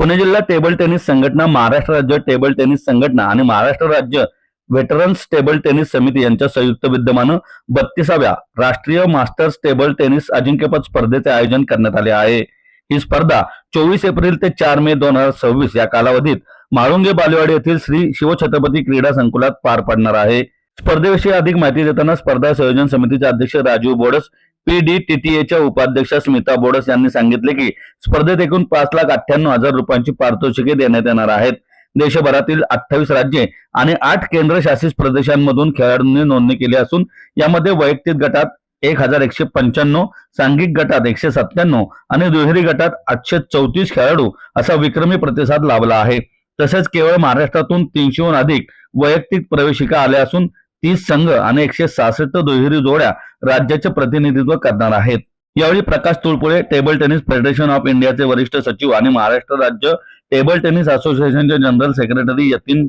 पुणे जिल्हा table tennis संघटना, महाराष्ट्र राज्य टेबल टेनिस संघटना आणि महाराष्ट्र राज्य व्हेटरन्स टेबल टेनिस समिती यांच्या संयुक्त विद्यमानं 32व्या राष्ट्रीय मास्टर्स टेबल टेनिस अजिंक्यपद स्पर्धेचे आयोजन करण्यात आले आहे। ही स्पर्धा 24 एप्रिल ते 4 मे 2026 या कालावधीत म्हाळुंगे बालेवाडी येथील श्री शिवछत्रपती क्रीडा संकुलात पार पडणार आहे। स्पर्धेविषयी अधिक माहिती देताना स्पर्धा संयोजन समितीचे अध्यक्ष राजीव बोडस, पीडीटीटीएच्या उपाध्यक्ष स्मिता बोडस यांनी सांगितले की स्पर्धेत एकूण 5,98,000 रुपयांची पारितोषिके देण्यात येणार आहेत। देशभरातील 28 राज्ये आणि 8 केंद्रशासित प्रदेशांमधून खेळाडूंनी नोंदणी केली असून यामध्ये वैयक्तिक गटात 1,195, सांघिक गटात 197 आणि दुहेरी गटात 834 खेळाडू असा विक्रमी प्रतिसाद लाभला आहे। तसेच केवळ महाराष्ट्रातून 300हून अधिक वैयक्तिक प्रवेशिका आल्या असून 30 संघ आणि 166 दुहेरी जोड्या राज्याचे प्रतिनिधित्व करणार आहेत। यावेळी Prakash Tulpule, table tennis federation of इंडियाचे वरिष्ठ सचिव आणि महाराष्ट्र राज्य टेबल टेनिस असोसिएशनचे जनरल सेक्रेटरी यतीन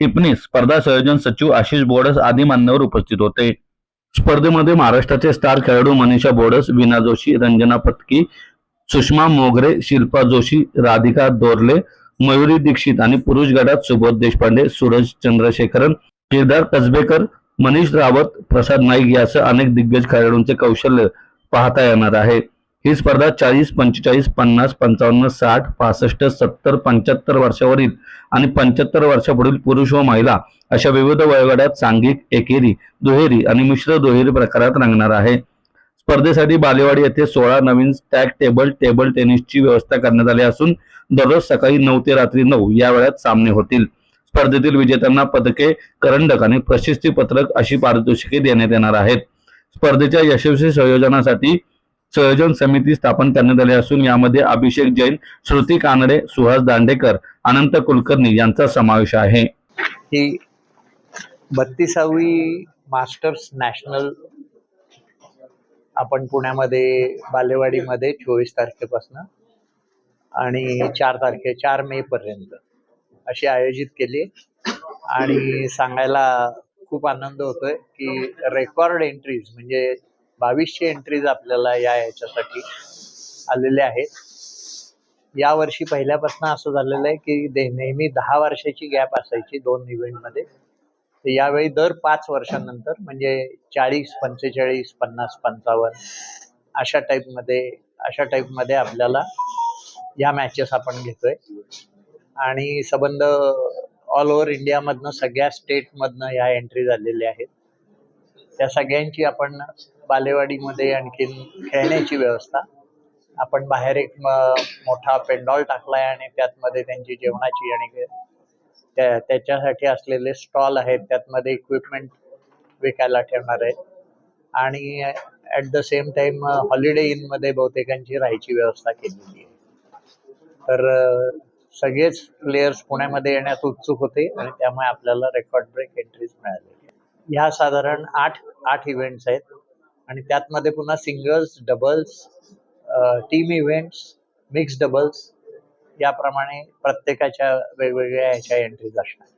टिपणीस, स्पर्धा संयोजन सचिव आशिष बोडस आदी मान्यवर उपस्थित होते। स्पर्धेमध्ये महाराष्ट्राचे स्टार खेळाडू मनीषा बोडस, वीणा जोशी, रंजना पत्की, सुषमा मोगरे, शिल्पा जोशी, राधिका दोरले, मयुरी दीक्षित आणि पुरुष गटात सुबोध देशपांडे, सूरज चंद्रशेखरन, केदार कसबेकर, मनीष रावत, प्रसाद नाईक यासह अनेक दिग्गज खेळाडूंचे कौशल्य पाहता येणार आहे। ही स्पर्धा 40, 45, 50, 55, 60, 65, 70, 75 वर्षावरील आणि 75 वर्षापुढील पुरुष व महिला अशा विविध वयोगटात सांघिक, एकेरी, दुहेरी आणि मिश्र दुहेरी प्रकारात रंगणार आहे। स्पर्धेसाठी बालेवाडी येथे 16 नवीन स्टॅग टेबल टेनिसची व्यवस्था करण्यात आली असून दररोज सकाळी 9 ते रात्री 9 या वेळात सामने होतील। स्पर्धेतील विजेत्यांना पदके, करंडक आणि प्रशस्ती पत्रक अशी पारितोषिके देण्यात येणार आहेत। स्पर्धेच्या यशस्वी संयोजनासाठी संयोजन समिती स्थापन करण्यात आली असून यामध्ये अभिषेक जैन, श्रुती कानडे, सुहास दांडेकर, अनंत कुलकर्णी यांचा समावेश आहे। ही 32वी मास्टर्स नॅशनल आपण पुण्यामध्ये बालेवाडीमध्ये 24 तारखेपासून आणि 4 मे पर्यंत अशी आयोजित केली आणि सांगायला खूप आनंद होतोय की रेकॉर्ड एंट्रीज म्हणजे 2200 एंट्रीज आपल्याला याच्यासाठी आलेल्या आहेत। यावर्षी पहिल्यापासून असं झालेलं आहे की नेहमी 10 वर्षाची गॅप असायची 2 इव्हेंटमध्ये, तर यावेळी दर 5 वर्षांनंतर म्हणजे 40, 45, 50, 55 अशा टाईपमध्ये आपल्याला या मॅचेस आपण घेतोय आणि संबंध ऑल ओव्हर इंडियामधनं सगळ्या स्टेटमधनं या एंट्री झालेल्या आहेत। त्या सगळ्यांची आपण बालेवाडीमध्ये आणखीन खेळण्याची व्यवस्था आपण बाहेर एक मोठा पेंडॉल टाकलाय आणि त्यातमध्ये त्यांची जेवणाची आणि त्याच्यासाठी असलेले स्टॉल आहेत, त्यातमध्ये इक्विपमेंट विकायला ठेवणार आहेत आणि at the same time holiday in मध्ये बहुतेकांची राहायची व्यवस्था केलेली आहे। तर सगळेच प्लेयर्स पुण्यामध्ये येण्यास उत्सुक होते आणि त्यामुळे आपल्याला रेकॉर्ड ब्रेक एंट्रीज मिळालेली आहे। ह्या साधारण 8 इव्हेंट्स आहेत आणि त्यातमध्ये पुन्हा singles, doubles, team events, mix doubles याप्रमाणे प्रत्येकाच्या वेगवेगळ्या ह्याच्या एंट्रीज असणार।